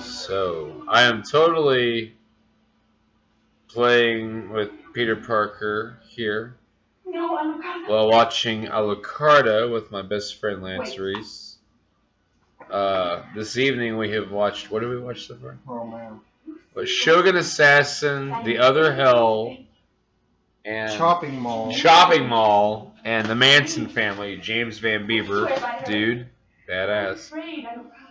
So, I am totally playing with Peter Parker here while watching Alucarda with my best friend Lance Reese. This evening we have watched, what did we watch so far? Oh man. But Shogun Assassin, The Other Hell, and Chopping Mall, and The Manson Family, James Van Beaver, dude, badass.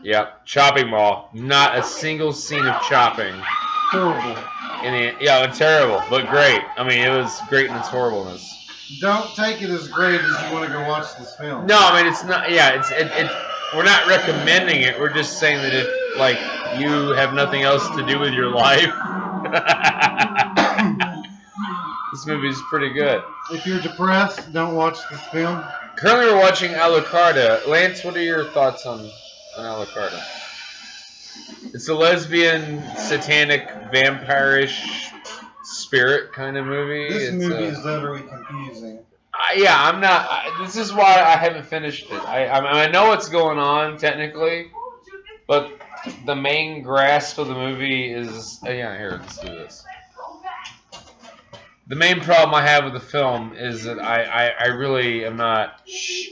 Yep, Chopping Mall. Not a single scene of chopping. Horrible. It's terrible, but great. I mean, it was great in its horribleness. Don't take it as great as you want to go watch this film. No, I mean it's not. Yeah, it's we're not recommending it. We're just saying that if like you have nothing else to do with your life, this movie is pretty good. If you're depressed, don't watch this film. Currently, we're watching Alucarda. Lance, what are your thoughts on Alucarda? It's a lesbian, satanic, vampire-ish spirit kind of movie. This movie is utterly confusing. I'm not. This is why I haven't finished it. I know what's going on technically, but the main grasp of the movie is. Here, let's do this. The main problem I have with the film is that I really am not. Shh.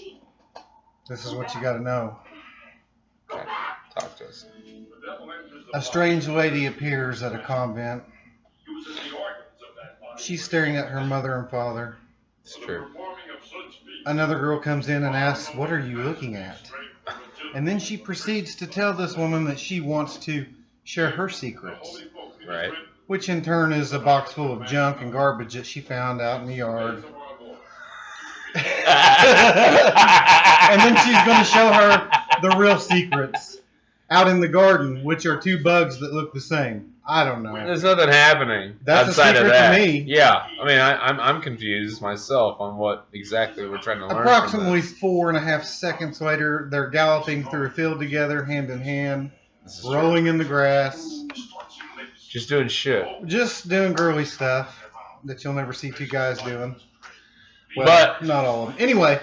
This is what you got to know. Okay, talk to us. A strange lady appears at a convent. She's staring at her mother and father. It's true. Another girl comes in and asks, "What are you looking at?" And then she proceeds to tell this woman that she wants to share her secrets. Right. Which in turn is a box full of junk and garbage that she found out in the yard. And then she's going to show her the real secrets out in the garden, which are two bugs that look the same. I don't know. There's nothing happening. That's outside a secret of that. to me. Yeah, I mean, I'm confused myself on what exactly we're trying to learn. Approximately 4.5 seconds later, they're galloping through a field together, hand in hand, rolling in the grass. Just doing shit. Just doing girly stuff that you'll never see two guys doing. Well, But not all of them. Anyway,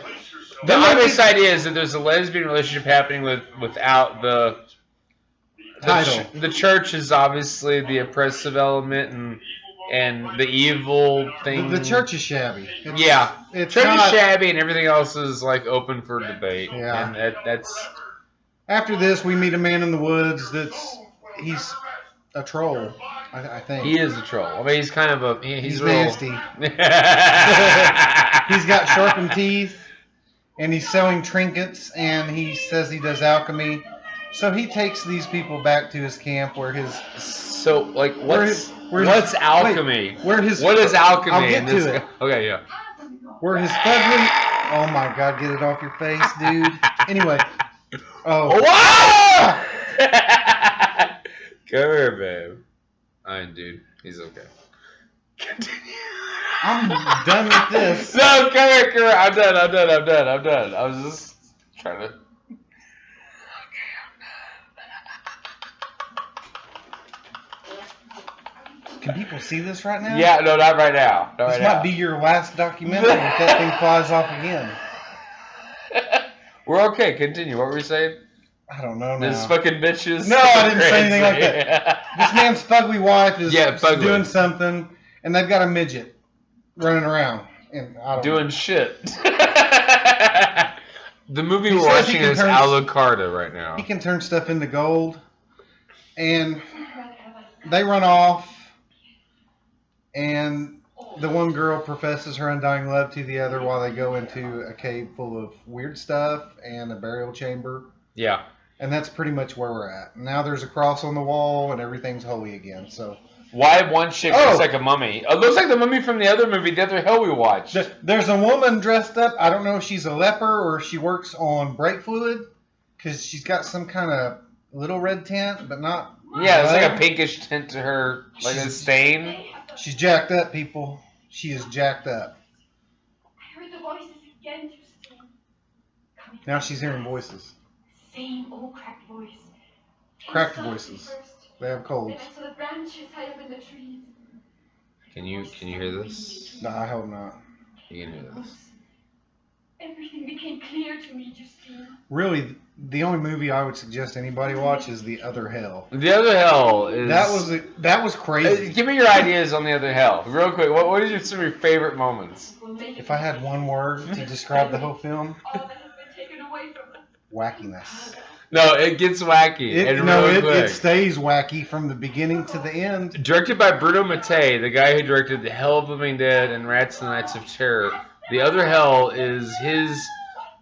the obvious idea is that there's a lesbian relationship happening without the title. The church is obviously the oppressive element and the evil thing. The church is shabby. It's church not, is shabby and everything else is like open for debate. Yeah. And that's. After this, we meet a man in the woods he's a troll, I think. He is a troll. I mean, he's kind of he's real nasty. He's got sharpened teeth, and he's selling trinkets, and he says he does alchemy. So he takes these people back to his camp where his... So, like, what's alchemy? What is alchemy? I'll get to it. Okay, yeah. Where his fugly... Oh my God, get it off your face, dude. Anyway. Oh. Come here, babe. Dude. He's okay. I'm done with this. No, come here. I'm done. I was just trying to... Can people see this right now? Yeah, no, not right now. This might be your last documentary if that thing flies off again. We're okay. Continue. What were you saying? I don't know now. This fucking bitches. No, I didn't say anything like that. This man's fugly wife is doing something, and they've got a midget running around. And I don't doing know. Shit. The movie we're watching is Alucarda right now. He can turn stuff into gold, and they run off, and the one girl professes her undying love to the other while they go into a cave full of weird stuff and a burial chamber. Yeah. And that's pretty much where we're at. Now there's a cross on the wall, and everything's holy again. So why one chick looks like a mummy? It looks like the mummy from the other movie, The Other Hell we watched. There's a woman dressed up. I don't know if she's a leper or if she works on brake fluid, because she's got some kind of little red tint, but not... Yeah, it's like a pinkish tint to her, like a stain. She's jacked up, people. She is jacked up. I heard the voices again, Justine. Now she's hearing voices. Same old cracked voice. Cracked voices. They have colds. Then I saw the branches high up in the trees. Can you hear this? No, I hope not. You can hear this. Everything became clear to me, Justine. Really, the only movie I would suggest anybody watch is The Other Hell. The Other Hell is... That was crazy. Give me your ideas on The Other Hell. Real quick, what are some of your favorite moments? If I had one word to describe the whole film, All that has been taken away from us. wackiness. No, it gets wacky. It stays wacky from the beginning to the end. Directed by Bruno Mattei, the guy who directed The Hell of the Living Dead and Rats and the Nights of Terror. The Other Hell is his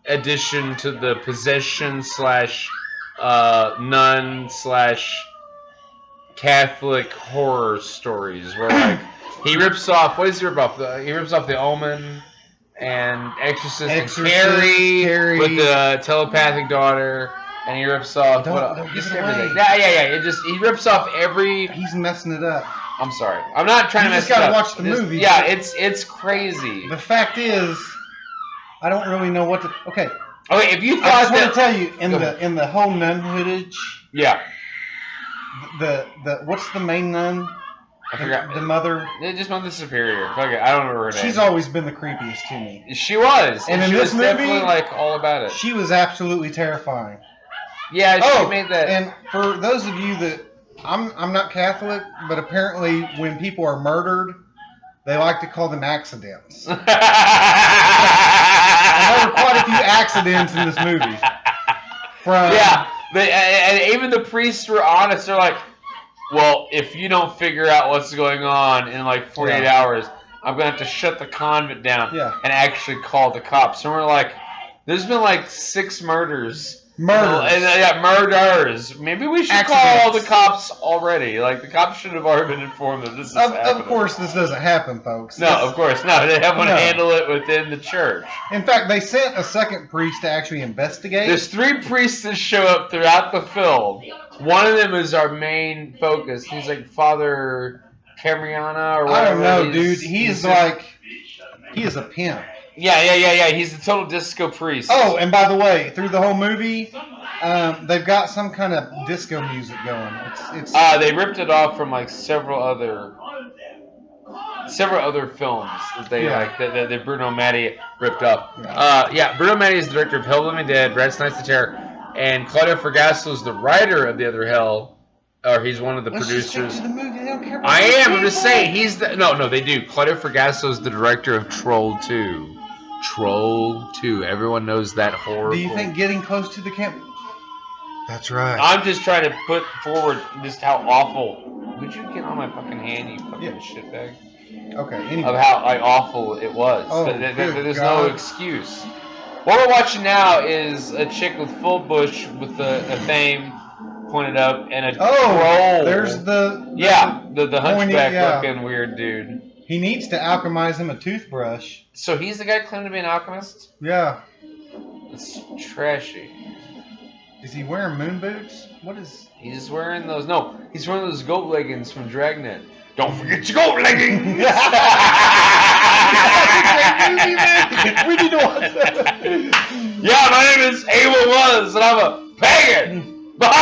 addition to the possession / nun / Catholic horror stories, where like he rips off. What does he rip off? He rips off The Omen and Exorcist and Carrie with the telepathic daughter. And he rips off don't give just it everything. away. Yeah. He rips off every. He's messing it up. I'm sorry. I'm not trying to mess just gotta it up. watch the movie. Yeah, it's crazy. The fact is, I don't really know what to. Okay, Okay, if you I thought just want that. to tell you in the whole nun hoodage, Yeah, the what's the main nun? I forgot. The mother. Just Mother Superior. Fuck it, I don't remember her name. She's always been the creepiest to me. She was. And in she this was definitely movie, like all about it. She was absolutely terrifying. Yeah, she made that. And for those of you that I'm not Catholic, but apparently when people are murdered, they like to call them accidents. There were quite a few accidents in this movie. And even the priests were honest. They're like, well, if you don't figure out what's going on in like 48 hours, I'm going to have to shut the convent down and actually call the cops. And we're like, there's been like 6 murders. Murders. Maybe we should call the cops already. Like, the cops should have already been informed that this is happening. Of course this doesn't happen, folks. No, of course not. They have to handle it within the church. In fact, they sent a second priest to actually investigate. There's 3 priests that show up throughout the film. One of them is our main focus. He's like Father Camriana or whatever. I don't know, dude. He is a pimp. Yeah. He's the total disco priest. Oh, and by the way, through the whole movie, they've got some kind of disco music going. It's they ripped it off from like several other films that they that Bruno Mattei ripped off. Bruno Mattei is the director of Hell of the Living Dead, Rats, Nights of Terror, and Claudio Fragasso is the writer of The Other Hell. Or he's one of the producers. Just stick to the movie. They don't care about I'm just saying he's the no they do. Claudio Fragasso is the director of Troll 2. Troll 2. Everyone knows that horror. Do you think getting close to the camp? That's right. I'm just trying to put forward just how awful. Would you get on my fucking hand, you fucking shitbag? Okay. Anyway. Of how awful it was. Oh, There's no excuse. What we're watching now is a chick with full bush with a theme pointed up and a troll. There's the hunchback looking weird dude. He needs to alchemize him a toothbrush. So he's the guy claiming to be an alchemist? Yeah. It's trashy. Is he wearing moon boots? What is... He's wearing those... No, he's wearing those goat leggings from Dragnet. Don't forget your goat leggings! We need to watch that. Yeah, my name is Abel Was, and I'm a pagan! People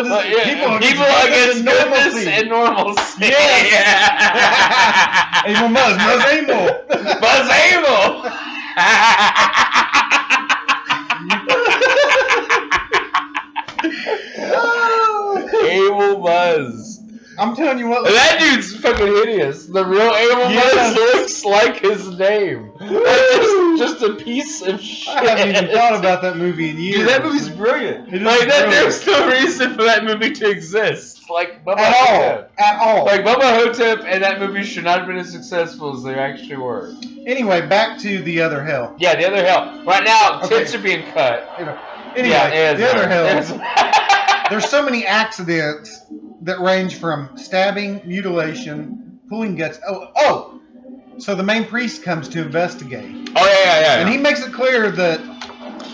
against goodness and normalcy. Yeah. Abel Muzz Abel. Buzz Abel. Abel Buzz. I'm telling you what. That dude's fucking hideous. The real Abel Buzz looks like his name. It's just a piece of shit. I haven't even thought about that movie in years. Dude, that movie's brilliant. Brilliant. There's no reason for that movie to exist. Like Bubba Hotep. At all. Like Bubba Hotep and that movie should not have been as successful as they actually were. Anyway, back to The Other Hell. Yeah, The Other Hell. Right now, tits are being cut. Anyway, The Other Hell. There's so many accidents that range from stabbing, mutilation, pulling guts. So the main priest comes to investigate. Oh, yeah. And he makes it clear that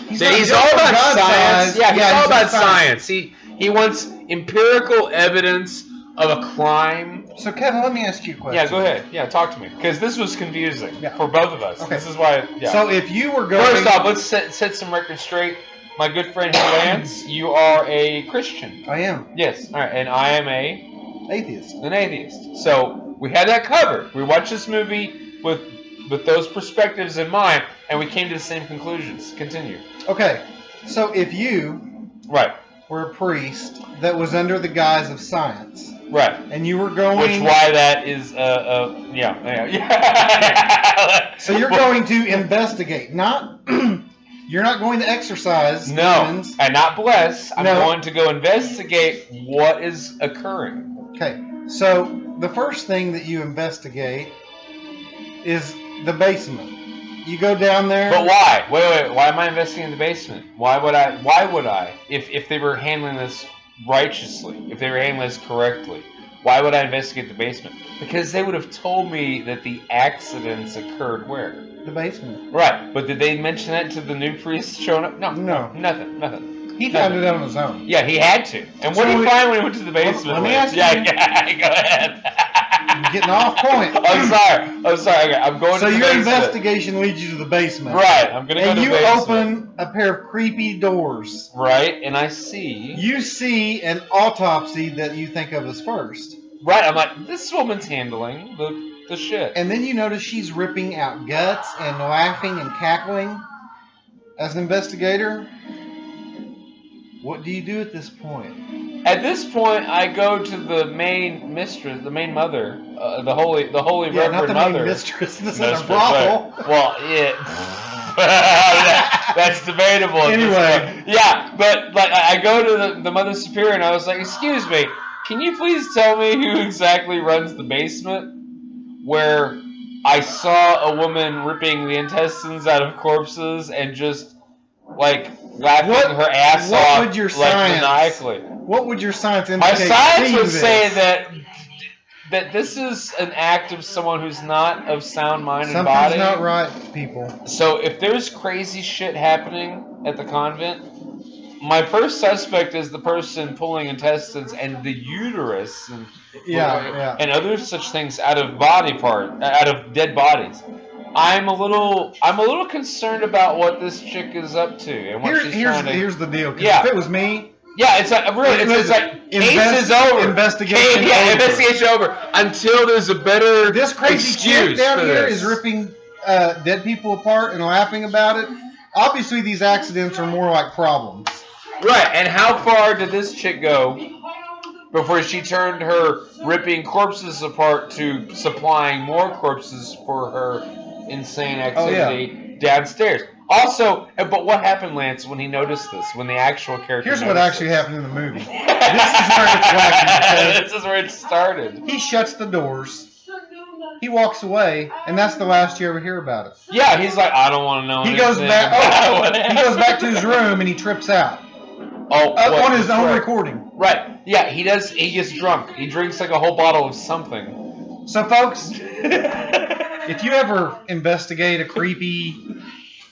he's all about science. Yeah, he's all about science. He wants empirical evidence of a crime. So, Kevin, let me ask you a question. Yeah, go ahead. Yeah, talk to me. Because this was confusing for both of us. Okay. This is why, So, if you were going... First off, let's set some records straight. My good friend Lance, you are a Christian. I am. Yes. All right. And I am an atheist. So we had that covered. We watched this movie with with those perspectives in mind, and we came to the same conclusions. Continue. Okay, so if you Right. were a priest that was under the guise of science, Right. and you were going... Which why that is yeah. So you're going to investigate, not... You're not going to exercise demons. And not bless. I'm No. going to go investigate what is occurring. Okay, so the first thing that you investigate is the basement. You go down there. But why? Wait. Why am I investigating the basement? Why would I? If they were handling this righteously, if they were handling this correctly, why would I investigate the basement? Because they would have told me that the accidents occurred where? The basement. Right. But did they mention that to the new priest showing up? No. No. Nothing. He found it on his own. Yeah, he had to. And what did he find when he went to the basement? Let me ask you. Yeah, go ahead. You're getting off point. I'm sorry. Okay, I'm going So to the your basement. investigation leads you to the basement. Right, I'm going to go And to the you basement. open a pair of creepy doors. Right, and I see... You see an autopsy that you think of as first. Right, I'm like, this woman's handling the shit. And then you notice she's ripping out guts and laughing and cackling. As an investigator, what do you do at this point? At this point, I go to the main mistress, the main mother, the holy Yeah, not Reverend the Mother. main mistress. This is a Mistress, brothel. right. Well, yeah. That's debatable. at this Anyway. point. Yeah, but like I go to the Mother Superior and I was like, excuse me, can you please tell me who exactly runs the basement where I saw a woman ripping the intestines out of corpses and just like laughing her ass what off would your like science- maniacally. What would your science My indicate? science seeing would this? say that this is an act of someone who's not of sound mind and Something's body. not right, people. So if there's crazy shit happening at the convent, my first suspect is the person pulling intestines and the uterus and and other such things out of dead bodies. I'm a little concerned about what this chick is up to and what she's trying to. Here's the deal. 'Cause Yeah. If it was me, Yeah, it's like really, it's like case is over. Investigation over. Investigation over until there's a better this crazy chick excuse down for here this. is ripping dead people apart and laughing about it. Obviously, these accidents are more like problems. Right, and how far did this chick go before she turned her ripping corpses apart to supplying more corpses for her insane activity downstairs? Also, but what happened, Lance, when he noticed this? When the actual character Here's what noticed actually this? happened in the movie. This is where it's wacky. This is where it started. He shuts the doors. He walks away, and that's the last you ever hear about it. Yeah, he's like, I don't want to know. He goes anything back. about what He happened. goes back to his room and he trips out what? on his own Right. recording. Right. Yeah, he does. He gets drunk. He drinks like a whole bottle of something. So, folks, if you ever investigate a creepy,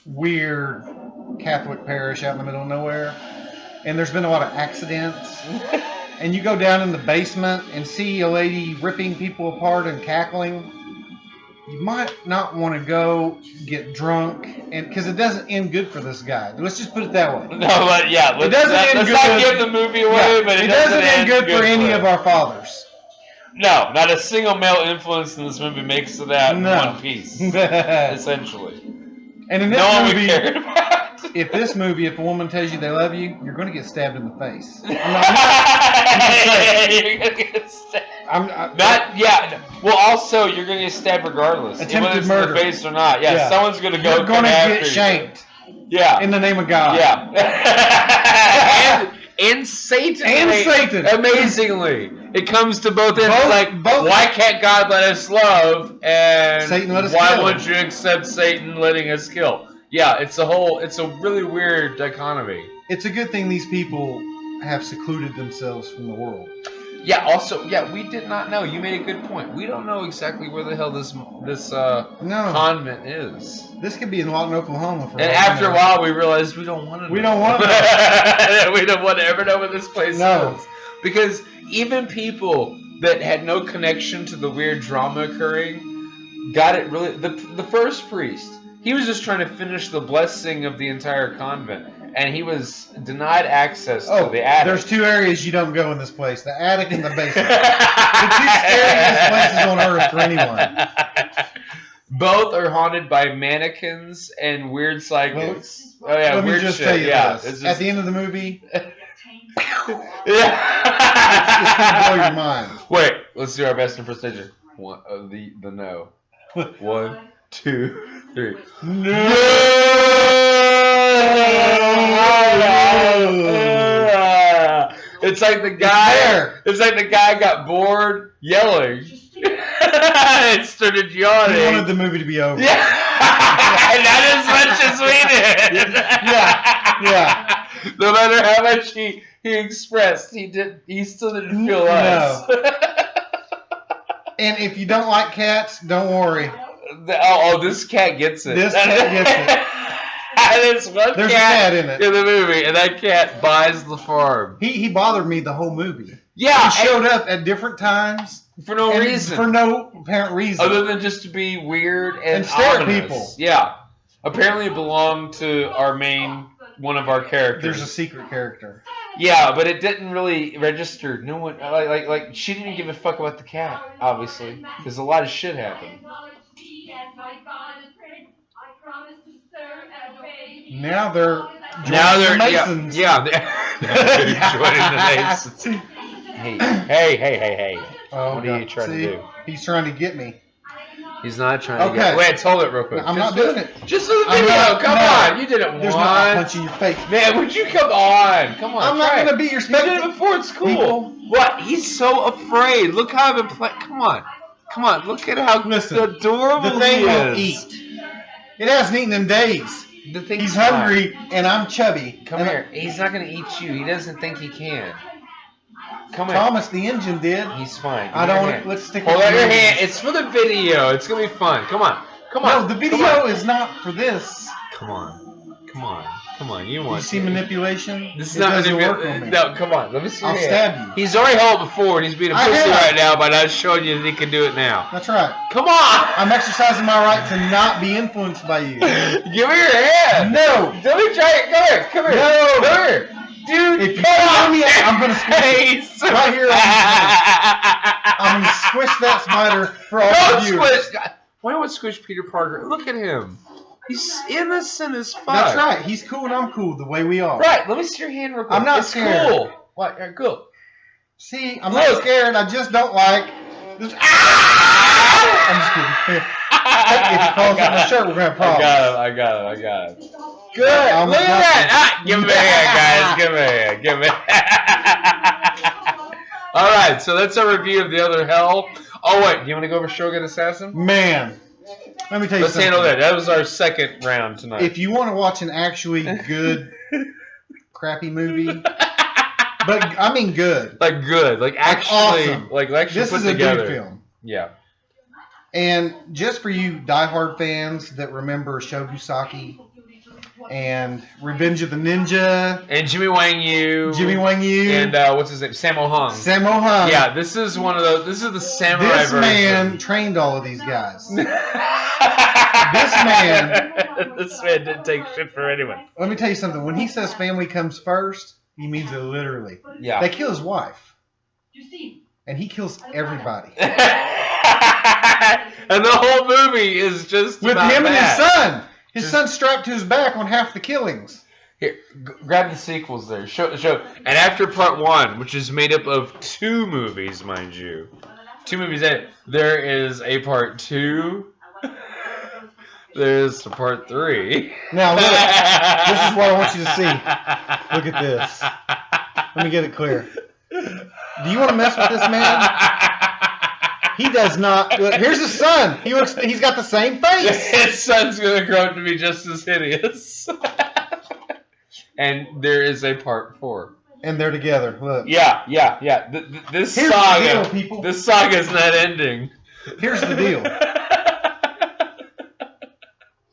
weird Catholic parish out in the middle of nowhere, and there's been a lot of accidents, and you go down in the basement and see a lady ripping people apart and cackling, you might not want to go get drunk, and because it doesn't end good for this guy. Let's just put it that way. No, but yeah, It doesn't end let's good. not give the movie away, Yeah, but it doesn't end good for any him. of our fathers. No, not a single male influence in this movie makes it out in No. one piece, And essentially. in this No one would movie, care about. if a woman tells you they love you, you're going to get stabbed in the face. You're gonna get stabbed. Well, also you're gonna get stabbed regardless, Attempted whether it's murder. in the face or not. Yeah, Yeah. someone's gonna go. You're going to come get after you. shanked Yeah. in the name of God. Yeah. and Satan. And Satan. Amazingly, it comes to both ends. Both- both- why can't God let us love, and Satan let us why kill. would you accept Satan letting us kill? Yeah, it's a really weird dichotomy. It's a good thing these people have secluded themselves from the world. Yeah. Also, we did not know. You made a good point. We don't know exactly where the hell this No. convent is. This could be in Lawton, Oklahoma. For And all we after a know. while, we realized we don't want to. We don't want to We don't want to ever know where this place No. is, because even people that had no connection to the weird drama occurring got it really. The first priest, he was just trying to finish the blessing of the entire convent, and he was denied access to the attic. there's two areas you don't go in this place: the attic and the basement. The two scariest places on earth for anyone. Both are haunted by mannequins and weird psychics. Oh yeah, Let me weird just shit. tell you yeah, this. it's just, At the end of the movie, yeah. it's going to blow your mind. Wait, let's do our best impersonation. One, the no. 1, 2, 3. No. It's like the guy. It's like the guy got bored yelling. It started yawning. He wanted the movie to be over. Yeah, not as much as we did. Yeah. No matter how much he expressed, he still didn't feel us. And if you don't like cats, don't worry. This cat gets it. This cat gets it. There's one There's cat a cat in it. in the movie, and that cat buys the farm. He bothered me the whole movie. Yeah, He showed up at different times. for no and reason. For no apparent reason. Other than just to be weird and stare at ominous. people. Yeah. Apparently it belonged to one of our characters. There's a secret character. Yeah, but it didn't really register. No one, like she didn't give a fuck about the cat, obviously. Because a lot of shit happened. Now they're Now Masons. Yeah, they're joining the Masons. Hey. Oh, What are you trying to do? He's trying to get me. He's not trying to Okay. get... Wait, hold it real quick. I'm not doing it. Just for the I'm video. not- Come no. on. You did it There's once. not a punch in your face. Man, would you come on? Come on. I'm not try going to it. be your You did it spectator. before. It's cool. People. What? He's so afraid. Look how I've been playing. Come on. Look at how Listen, adorable The thing he will is. eat. It hasn't eaten in days. The thing's He's fine. hungry, and I'm chubby. Come And here. He's not going to eat you. He doesn't think he can. Come here. Thomas the engine did. He's fine. I Give me your don't. hand. Let's stick Hold with out the your movie. hand. It's for the video. It's going to be fun. Come on. No, the video is not for this. Come on. You You want see it. manipulation? This is It not doesn't work on manipulation. me. No, come on. Let me see your I'll hand. stab you. He's already held it before, and he's being a I pussy have. right now by not showing you that he can do it now. That's right. Come on. I'm exercising my right to not be influenced by you. Give me your hand. No. Let me try it. Come here. No. Come here. Dude, If you come tell on. me I'm gonna squish it. Face. Right here, I'm going to squish that spider for all Don't of you. squish. God, why don't we squish Peter Parker? Look at him. He's innocent as fuck. That's right. He's cool and I'm cool the way we are. Right. Let me see your hand real quick. I'm not it's scared. cool. What? Yeah, cool. See, I'm Look. not scared. I just don't like. This. I'm just kidding. Here. If you call us on the shirt, we're going to have problems. I got him. Good. I'm Look at not- that. Give me a hand, guys. Give me a hand. All right. So that's our review of The Other Hell. Oh, wait. Do you want to go over Shogun Assassin? Man, let me tell you Let's something. handle that. That was our second round tonight. If you want to watch an actually good, crappy movie, but I mean good, Like good. Like actually. awesome. Like actually this put is a together. good film. Yeah. And just for you diehard fans that remember Shogusaki and Revenge of the Ninja, And Jimmy Wang Yu. Jimmy Wang Yu, And what's his name? Sammo Hung. Sammo Hung. Yeah, this is one of those. This is the samurai This version. man trained all of these guys. This man didn't take shit for anyone. Let me tell you something. When he says family comes first, he means it literally. Yeah. They kill his wife, and he kills everybody. And the whole movie is just With about him and his that. son. His son's strapped to his back on half the killings. Here, grab the sequels there. Show. And after part one, which is made up of 2 movies, mind you, 2 movies. There is a part 2. There's a part 3. Now, look. This is what I want you to see. Look at this. Let me get it clear. Do you want to mess with this man? He does not. Look, here's his son. He's got the same face. His son's gonna grow up to be just as hideous. And there is a part 4. And they're together. Look. Yeah. This Here's saga, the deal, people. This saga's not ending. Here's the deal.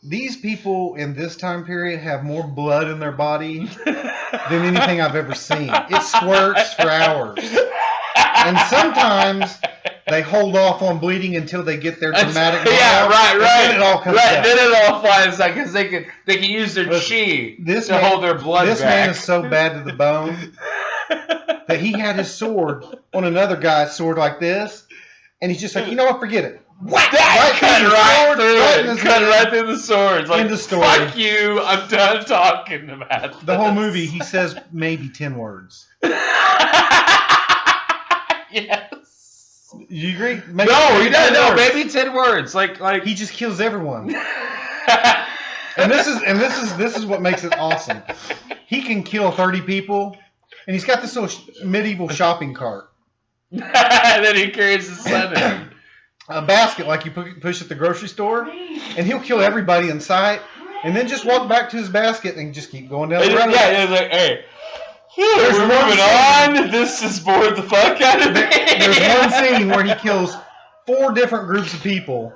These people in this time period have more blood in their body than anything I've ever seen. It squirts for hours. And sometimes they hold off on bleeding until they get their dramatic Yeah, blowout, right. and then it all comes out. Then it all flies out because they can use their chi This to man, hold their blood this back. man is so bad to the bone that he had his sword on another guy's sword like this, and he's just like, you know what, forget it. Whack! That cut right through the swords. Like, End of story. fuck you, I'm done talking about The whole this. movie, he says maybe 10 words. Yes. You agree? No, he 10 doesn't. No, words. maybe 10 words. Like He just kills everyone. And this is what makes it awesome. He can kill 30 people, and he's got this little medieval shopping cart, and then he carries his son in. a basket like you push at the grocery store, and he'll kill everybody in sight, and then just walk back to his basket and just keep going down the road. Yeah, he's like, hey, There's we're one moving on. This has bored the fuck out of me. There's one scene where he kills 4 different groups of people.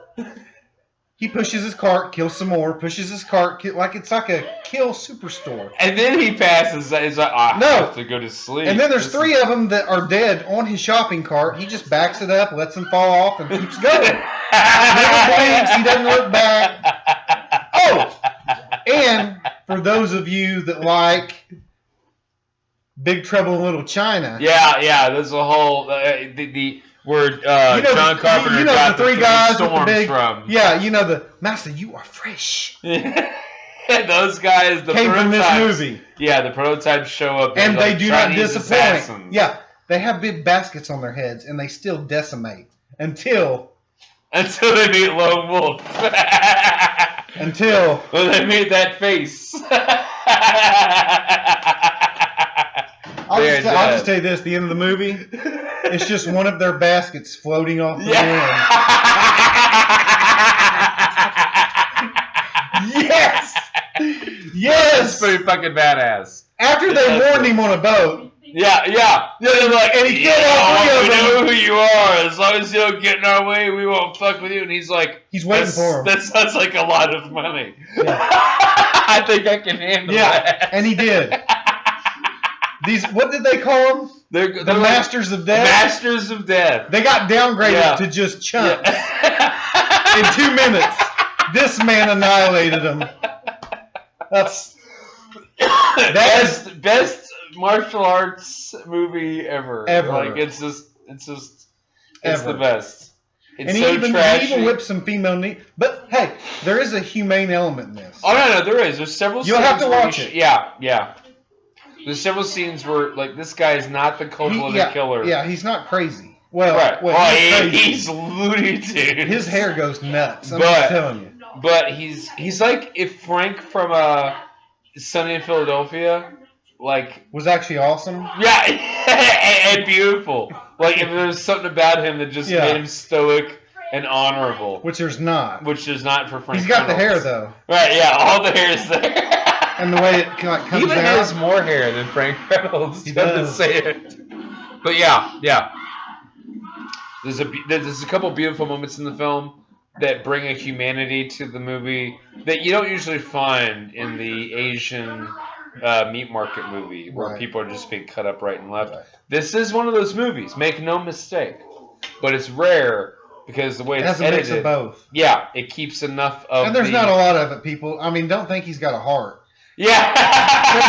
He pushes his cart, kills some more, pushes his cart, like it's like a kill superstore. And then he passes. He's like, I have to go to sleep. And then there's 3 of them that are dead on his shopping cart. He just backs it up, lets them fall off, and keeps going. Never blinks. He doesn't look back. Oh! And for those of you that like Big Trouble in Little China. Yeah, there's a whole where John Carpenter got the 3 guys with the storms big, from. Yeah, the Master, you are fresh. Those guys, the Came from this prototypes. movie. Yeah, the prototypes show up. And they like do not Chinese disappoint. assassins. Yeah, they have big baskets on their heads, and they still decimate until Until they meet Lone Wolf. When they meet that face. I'll just tell you this: the end of the movie, it's just one of their baskets floating off the wind. Yes, That's pretty fucking badass. After they warned him on a boat. Yeah. They're like, And he killed all 3 of we them. know who you are. As long as you don't get in our way, we won't fuck with you. And he's like, He's waiting for him. That sounds like a lot of money. Yeah. I think I can handle that. And he did. What did they call them? They're The Masters of Death. Masters of Death. They got downgraded to just chunks. In 2 minutes, this man annihilated them. That's best martial arts movie ever. Like it's Ever. the best. It's and so he even trashy. whipped some female knee. But hey, there is a humane element in this. Oh no, there is. There's several. You'll scenes have to where watch it. Yeah. There's several scenes where like this guy is not the cold-blooded killer. Yeah, he's not crazy. Well, Right. he's crazy. He's Looney Tunes. His hair goes nuts. I'm just telling you. But he's like if Frank from Sunny in Philadelphia, like was actually awesome. Yeah, and beautiful. Like if there was something about him that just made him stoic and honorable, Which there's not. which there's not for Frank. He's got the Reynolds. hair though, Right? Yeah, all the hair is there. and the way it like comes Even out. has more hair than Frank Reynolds. He doesn't does. say it. But yeah. There's a couple beautiful moments in the film that bring a humanity to the movie that you don't usually find in the Asian meat market movie where Right. people are just being cut up right and left. Right. This is one of those movies, make no mistake. But it's rare because the way It it's has a mix edited, of both. yeah, it keeps enough of And there's the, not a lot of it, people. I mean, don't think he's got a heart. yeah. There's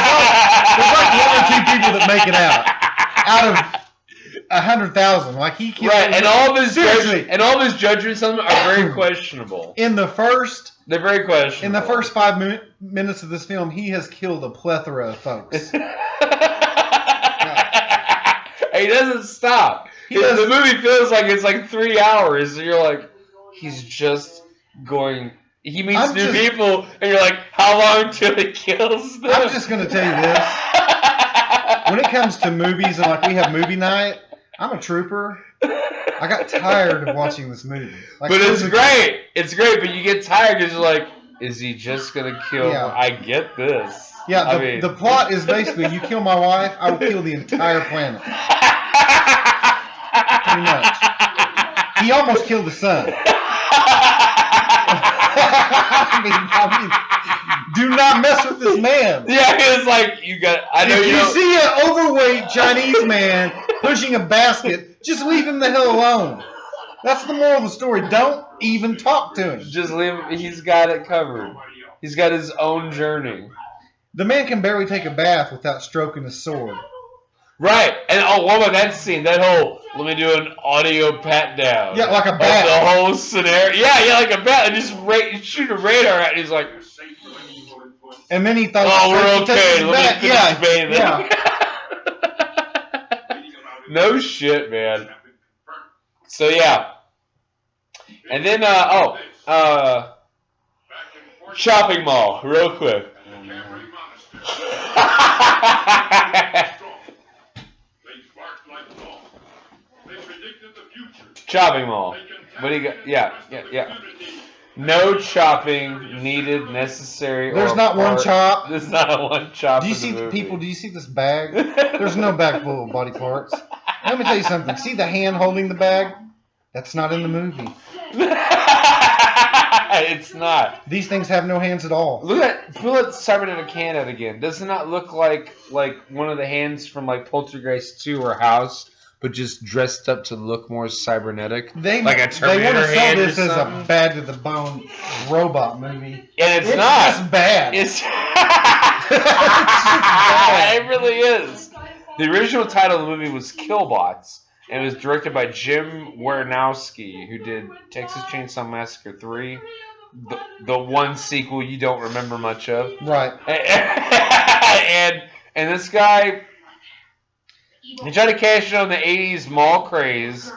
like 1 or 2 people that make it out of 100,000. Like he killed. Right, and all of his Seriously. judgments on them are very questionable. In the first They're very questionable. In the first 5 minutes of this film, he has killed a plethora of folks. He doesn't stop. The movie feels like it's like 3 hours, and you're like, he's just going. He meets new people, and you're like, how long till he kills them? I'm just going to tell you this. When it comes to movies, and like we have movie night, I'm a trooper. I got tired of watching this movie. Like, but it's great. It's great, but you get tired because you're like, is he just going to kill Yeah. I get this. Yeah, I mean- the plot is basically you kill my wife, I will kill the entire planet. Pretty much. He almost killed the son. I mean, do not mess with this man. Yeah, it's like, you got. I know If you you don't- see an overweight Chinese man pushing a basket, just leave him the hell alone. That's the moral of the story. Don't even talk to him. Just leave him. He's got it covered. He's got his own journey. The man can barely take a bath without stroking his sword. Right. And what about that scene? That whole let me do an audio pat down. Yeah, like a of bat. the whole scenario. Yeah, like a bat. And just shoot a radar at it. He's like, and then he thought, oh, we're okay. Let me finish bathing. Yeah. No shit, man. So, yeah. And then, shopping mall, real quick. Chopping mall. What do you got? Yeah. No chopping needed, necessary. There's or not one part. chop. There's not one chop. Do you see the people? Do you see this bag? There's no bag full of body parts. Let me tell you something. See the hand holding the bag? That's not in the movie. It's not. These things have no hands at all. Pull that cybernetic hand out again. Does it not look like one of the hands from like Poltergeist 2 or House, but just dressed up to look more cybernetic? Like a Terminator they want to sell hand this or as something? a bad to the bone robot movie. And it's not. It's bad. It's it really is. The original title of the movie was Killbots, and it was directed by Jim Waranowski, who did Texas Chainsaw Massacre 3, the one sequel you don't remember much of. Right. And this guy, he tried to cash in on the 80s mall craze.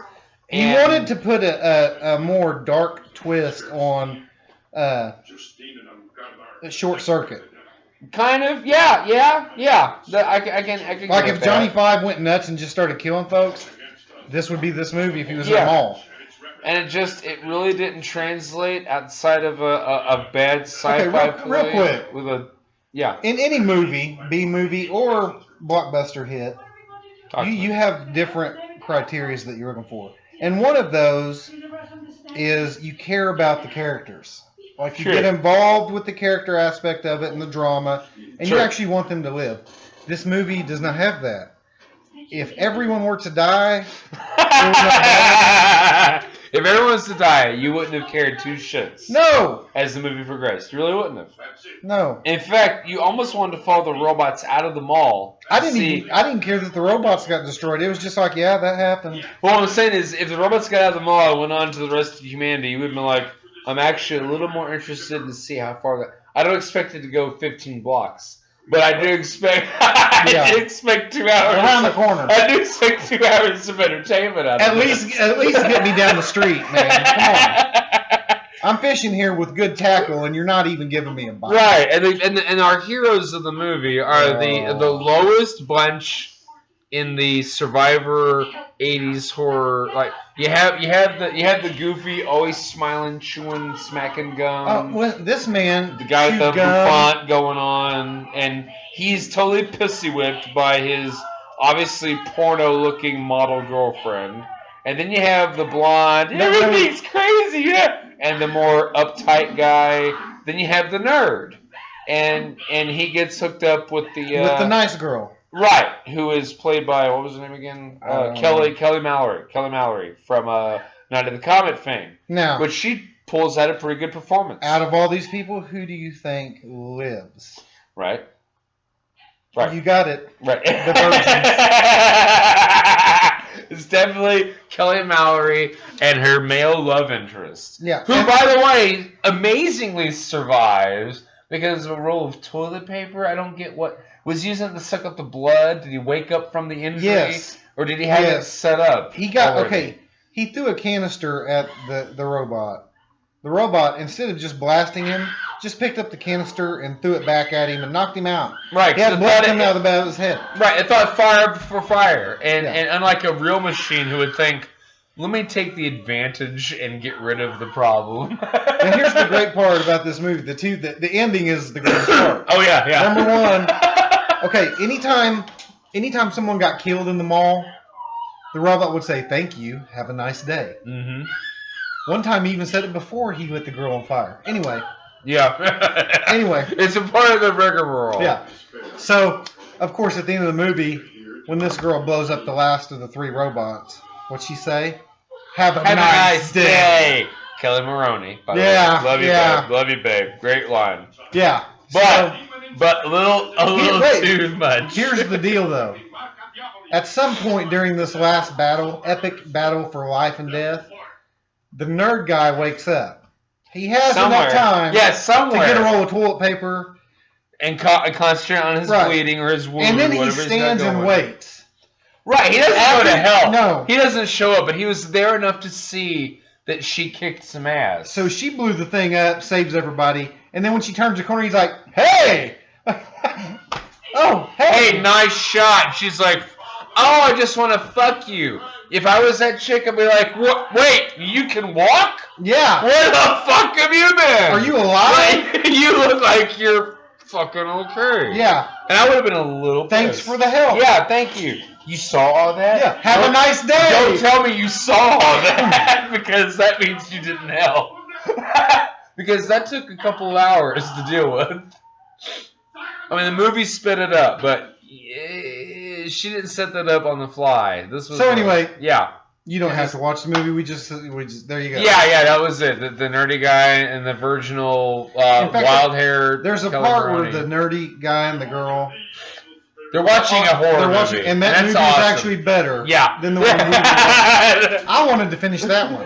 He wanted to put a more dark twist on Short Circuit. Kind of, yeah. I can. Like get if that. Johnny Five went nuts and just started killing folks, this would be this movie if he was in a mall. And it really didn't translate outside of a bad sci-fi real quick. with a In any movie, B movie or blockbuster hit, you have different criteria that you're looking for, and one of those is you care about the characters. Like you get involved with the character aspect of it and the drama, and you actually want them to live. This movie does not have that. If everyone were to die, if everyone was to die, you wouldn't have cared two shits. No. As the movie progressed, you really wouldn't have. No. In fact, you almost wanted to follow the robots out of the mall. I didn't care that the robots got destroyed. It was just like, yeah, that happened. Well, what I'm saying is, if the robots got out of the mall and went on to the rest of humanity, you would have been like, I'm actually a little more interested to see how far. I don't expect it to go 15 blocks, but I do expect. I do expect 2 hours around the corner. I do expect 2 hours of entertainment out of it. At least get me down the street, man. Come on. I'm fishing here with good tackle, and you're not even giving me a bite. Right, and our heroes of the movie are the lowest bunch in the Survivor 80s horror. Like you have the goofy, always smiling, chewing, smacking gum. Well, this man, the guy with the bouffant going on, and he's totally pussy whipped by his obviously porno-looking model girlfriend. And then you have the blonde, everything's crazy, yeah. And the more uptight guy. Then you have the nerd, and he gets hooked up with the nice girl. Right, who is played by, what was her name again? Kelly Mallory from Night of the Comet fame. Now, which she pulls out a pretty good performance. Out of all these people, who do you think lives? Right. You got it. Right. The virgins. It's definitely Kelly Mallory and her male love interest. Yeah. Who, by the way, amazingly survives because of a roll of toilet paper. I don't get what... Was he using it to suck up the blood? Did he wake up from the injury? Yes. Or did he have it set up? He got he threw a canister at the robot. The robot, instead of just blasting him, just picked up the canister and threw it back at him and knocked him out. Right. He had blood coming out of the back of his head. Right. It thought fire for fire. And unlike a real machine who would think, let me take the advantage and get rid of the problem. And here's the great part about this movie. The ending is the greatest part. Oh, yeah. Number one... Okay, anytime someone got killed in the mall, the robot would say, "Thank you, have a nice day." Mm-hmm. One time he even said it before he lit the girl on fire. Anyway. Yeah. Anyway. It's a part of the rigmarole. Yeah. So, of course, at the end of the movie, when this girl blows up the last of the 3 robots, what'd she say? Have a nice day. Kelly Maroney. By the Yeah. way. Love you, yeah. babe. Love you, babe. Great line. Yeah. But a little too much. Here's the deal, though. At some point during this last battle, epic battle for life and death, the nerd guy wakes up. He has enough time somewhere. to get a roll of toilet paper and concentrate on his bleeding or his wound. And then or he stands and waits. Right, he doesn't go to hell. No. He doesn't show up, but he was there enough to see that she kicked some ass. So she blew the thing up, saves everybody, and then when she turns the corner, he's like, hey! Oh, hey! Hey, nice shot. She's like, oh, I just want to fuck you. If I was that chick, I'd be like, what? Wait, you can walk? Yeah. Where the fuck have you been? Are you alive? Like, you look like you're fucking okay. Yeah. And I would have been a little Thanks pissed. for the help. Yeah, thank you. You saw all that? Yeah. Have a nice day. Don't tell me you saw all that because that means you didn't help. Because that took a couple of hours to deal with. I mean, the movie sped it up, but she didn't set that up on the fly. This was so anyway, yeah. You don't have to watch the movie. We just there you go. Yeah, that was it. The nerdy guy and the virginal wild hair. There's a part where the nerdy guy and the girl. They're watching a horror movie. And that movie is actually better than the one we watched. I wanted to finish that one.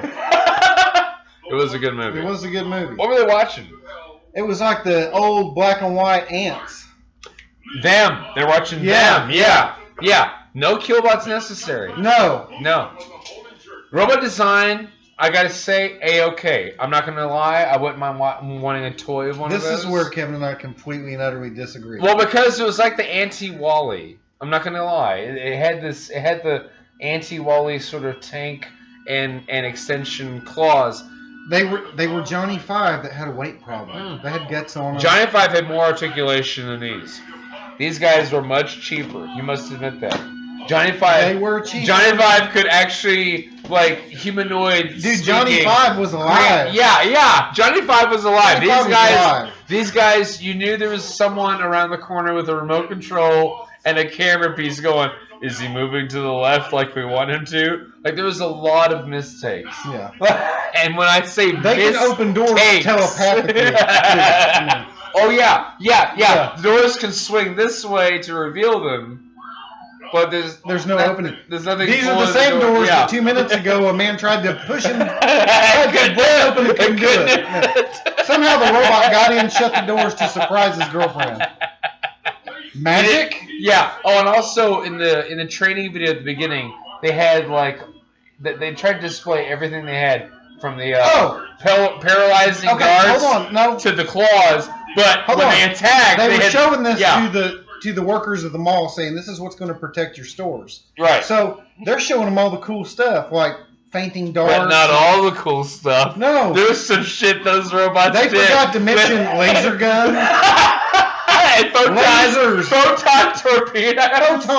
It was a good movie. It was a good movie. What were they watching? It was like the old black and white ants. Them. They're watching them. Yeah. No killbots necessary. No. Robot design, I gotta say, A-okay. I'm not gonna lie, I wouldn't mind wanting a toy of one of those. This is where Kevin and I completely and utterly disagree. Well, because it was like the anti-Wally. I'm not gonna lie. It had the anti-Wally sort of tank and extension claws. They were Johnny Five that had a weight problem. They had guts on them. Johnny Five had more articulation than these. These guys were much cheaper. You must admit that. Johnny Five. They were cheaper. Johnny Five could actually humanoid. Dude, Johnny Five was alive. Yeah. Johnny Five was alive. Johnny These guys, you knew there was someone around the corner with a remote control and a camera piece going. Is he moving to the left like we want him to? Like, there was a lot of mistakes. Yeah. And when I say they can open doors telepathically. Oh, yeah. The doors can swing this way to reveal them. But there's no opening. There's nothing. These are the same doors that 2 minutes ago a man tried to push him. Couldn't do it. Yeah. Somehow the robot got in, shut the doors to surprise his girlfriend. Magic? Yeah. Oh, and also in the training video at the beginning, they had they tried to display everything they had from the paralyzing guards to the claws. But when they attacked, they were showing this to the workers of the mall, saying this is what's going to protect your stores. Right. So they're showing them all the cool stuff, like fainting darts. But not all the cool stuff. No. There was some shit those robots did. They forgot to mention laser guns. And photon torpedoes. Photon torpedoes. And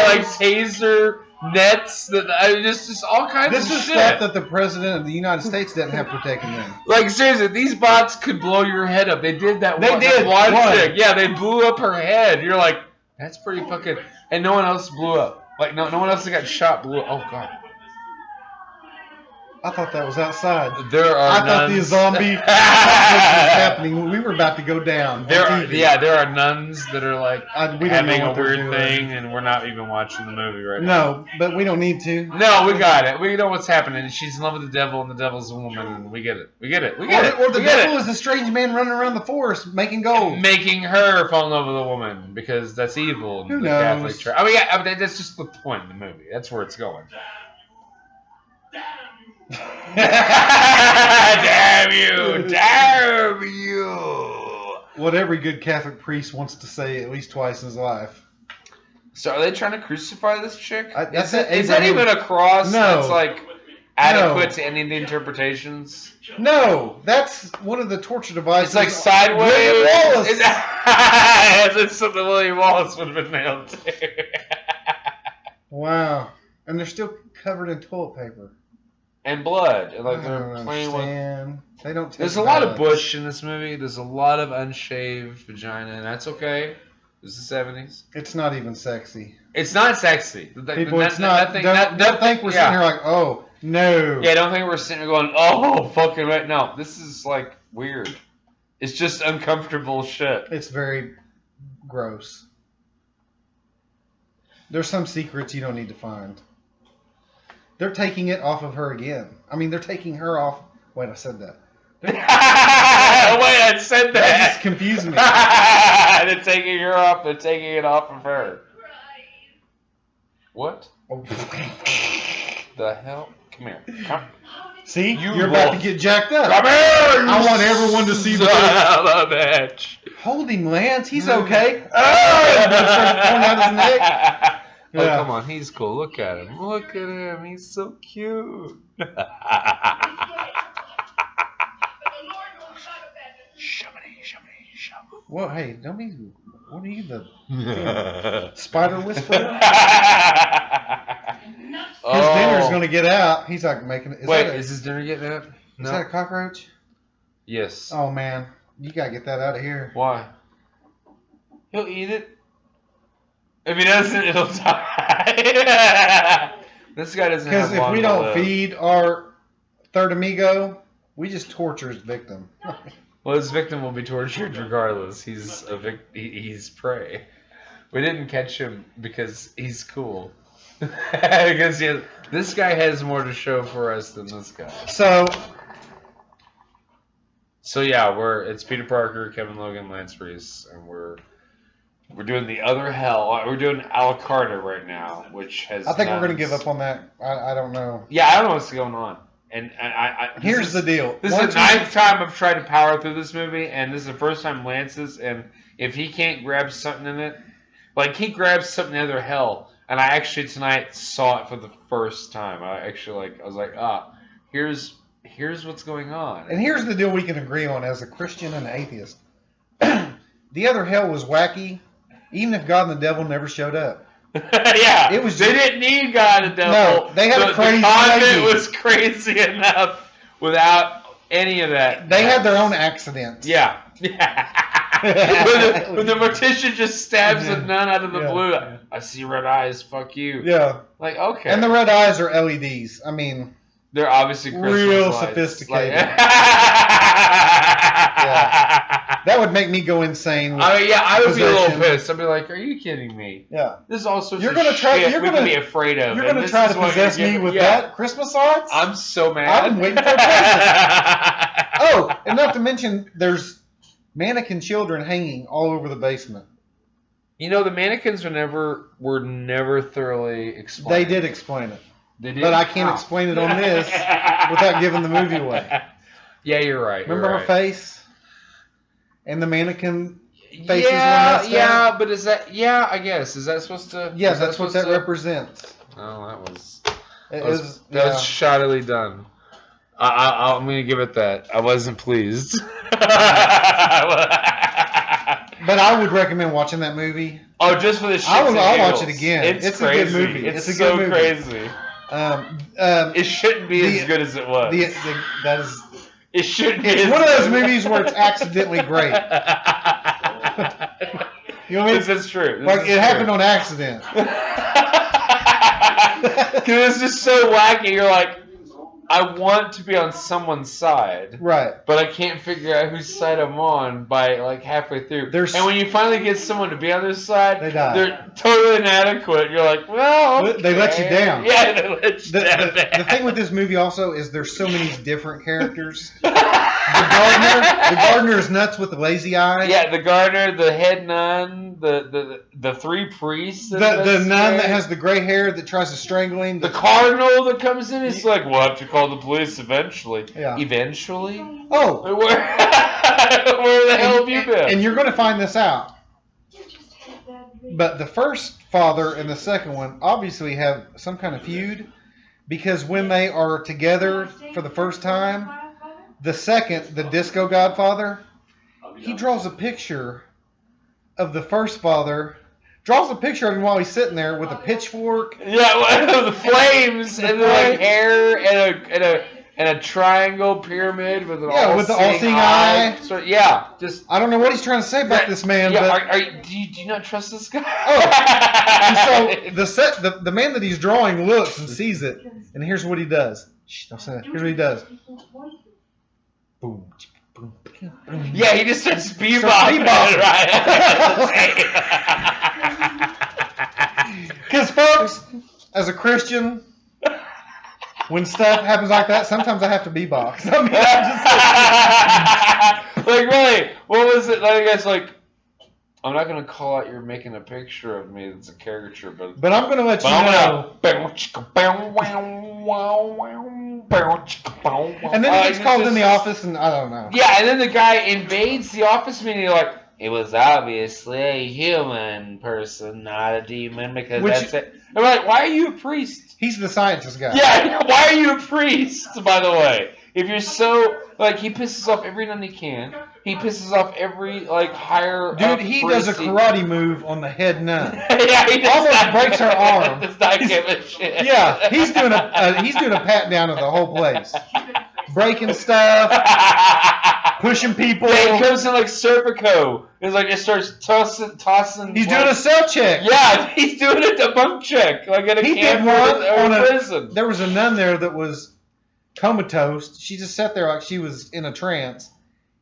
like taser nets. Just all kinds of shit. This is stuff that the president of the United States didn't have protecting them. Like, seriously, these bots could blow your head up. They did that. They did. One chick. Yeah, they blew up her head. You're like, that's pretty fucking... And no one else blew up. Like, no one else that got shot blew up. Oh, God. I thought that was outside. I thought the zombie was happening. We were about to go down. There are nuns that are like having a weird thing, and we're not even watching the movie right now. No, but we don't need to. No, we got it. We know what's happening. She's in love with the devil, and the devil's a woman, and we get it. Or the devil is a strange man running around the forest making gold. Making her fall in love with a woman, because that's evil in the Catholic Church. I mean, that's just the point of the movie. That's where it's going. Damn you! What every good Catholic priest wants to say at least twice in his life. So are they trying to crucify this chick? Is that even a cross that's like adequate to any of the interpretations? No, that's one of the torture devices. It's like sideways. William Wallace. It's something William Wallace would have been nailed to. Wow, and they're still covered in toilet paper. And blood. And like they're playing with. They don't. There's a lot of bush in this movie. There's a lot of unshaved vagina, and that's okay. It's the 70s. It's not even sexy. It's not sexy. People, it's not. Don't think we're sitting here like, oh no. Yeah, don't think we're sitting here going, oh fucking right. No, this is like weird. It's just uncomfortable shit. It's very gross. There's some secrets you don't need to find. They're taking it off of her again. I mean, they're taking her off. Wait, I said that. Wait, I said That that. just confused me. They're taking her off. They're taking it off of her. What? Oh. The hell? Come here. Come. See, You you're about to lost. get jacked up. Come here! I want everyone to see the son of a bitch. Hold him, Lance. He's okay. Oh, blood starts pouring out his neck. Oh, Yeah. come on. He's cool. Look at him. Look at him. He's so cute. Well, hey, don't be. What are you, the spider whisperer? His dinner's gonna get out. He's like making it. Is his dinner getting out? Is that a cockroach? Yes. Oh man, you gotta get that out of here. Why? He'll eat it. If he doesn't, it'll die. This guy doesn't have Because if long we to don't live. feed our third amigo, we just torture his victim. Well, his victim will be tortured regardless. He's he's prey. We didn't catch him because he's cool. Because this guy has more to show for us than this guy. So yeah, it's Peter Parker, Kevin Logan, Lance Reese, and we're doing the other hell. We're doing Alucarda right now, which has. I think we're gonna give up on that. I don't know. Yeah, I don't know what's going on. And Here's the deal. This is the ninth time I've tried to power through this movie, and this is the first time Lance's. And if he can't grab something in it, like he grabs something in the other hell, and I actually tonight saw it for the first time. I was like, here's what's going on. And here's the deal we can agree on as a Christian and an atheist. The other hell was wacky, even if God and the devil never showed up. Yeah, it was. They didn't need God and devil. No, they had a crazy The convent lady. was crazy enough without any of that. They had their own accidents. Yeah. when the mortician just stabs a nun out of the blue, I see red eyes. Fuck you. Yeah. Like, okay. And the red eyes are LEDs. I mean, they're obviously Christmas real lights. sophisticated. Like, that would make me go insane. I mean, yeah, I would be a little possession. pissed. I'd be like, "Are you kidding me? Yeah. This is all sorts You're of gonna try. shit You're we gonna can be afraid of. You're and gonna this try is to what possess you're me giving- with yeah. that Christmas lights? I'm so mad. I've been waiting for a present. Oh, and not to mention, there's mannequin children hanging all over the basement. You know, the mannequins were never thoroughly explained. They did explain it, They did? but I can't How? explain it on this without giving the movie away. Yeah, you're right. Remember you're her right. face and the mannequin faces were messed up? Yeah, but is that? Yeah, I guess. Is that supposed to? Yeah, is that's what supposed that to- represents. Oh, that was. It That was, is- that was yeah. shoddily done. I'm going to give it that. I wasn't pleased. But I would recommend watching that movie. Oh, just for the shit. I'll watch it again. It's a good crazy. movie. It's a so good movie. crazy. It It shouldn't be as good as it was. that is. It shouldn't be. It's as one of those good. movies where it's accidentally great. You know what I mean? This is true. Like it happened on accident. Because it's just so wacky. You're like, I want to be on someone's side. Right. But I can't figure out whose side I'm on by like halfway through. There's- and when you finally get someone to be on their side, They die. they're totally inadequate. You're like, well, okay. They let you down. Yeah, they let you down. The thing with this movie also is there's so many different characters. The gardener is nuts with the lazy eye. Yeah, the gardener, the head nun, the three priests. The nun that has the gray hair that tries to strangle him. the cardinal that comes in. It's like, we'll have to call the police eventually. Yeah. Eventually? Oh. Where the hell have you been? And you're going to find this out. You just had that dream. But the first father and the second one obviously have some kind of feud because when they are together for the first time, the second, the disco godfather, he draws a picture of the first father, draws a picture of him while he's sitting there with a pitchfork. Yeah, well, the flames The and the like flames. hair and a triangle pyramid with an Yeah, with the all-seeing eye. So, yeah, just I don't know what he's trying to say about this man, Yeah, but do you not trust this guy? and so the man that he's drawing looks and sees it, and here's what he does. Shh, don't say that. Here's what he does. Boom, boom, boom, boom. Yeah, he just starts bebopping, bebopping. right? Because, folks, as a Christian, when stuff happens like that, sometimes I have to B-box. I mean, I'm just like, really, what was it? Like, I guess, like, I'm not going to call out you're making a picture of me that's a caricature, but I'm going to let you know. And then he gets called in the office, and I don't know. Yeah, and then the guy invades the office meeting, you're like, it was obviously a human person, not a demon, because that's it. I'm like, why are you a priest? He's the scientist guy. Yeah, why are you a priest, by the way? If you're so, like, he pisses off every nun he can. He pisses off every, like, higher Dude, he does a karate move on the head nun. Yeah, he does almost breaks her arm. Does not give a shit. Yeah, he's doing a pat down of the whole place. Breaking stuff, pushing people. Yeah, he comes in like Serpico. It's like it starts tossing. He's doing a cell check. Yeah, he's doing a debunk check, like at a camp or a prison. There was a nun there that was comatose. She just sat there like she was in a trance.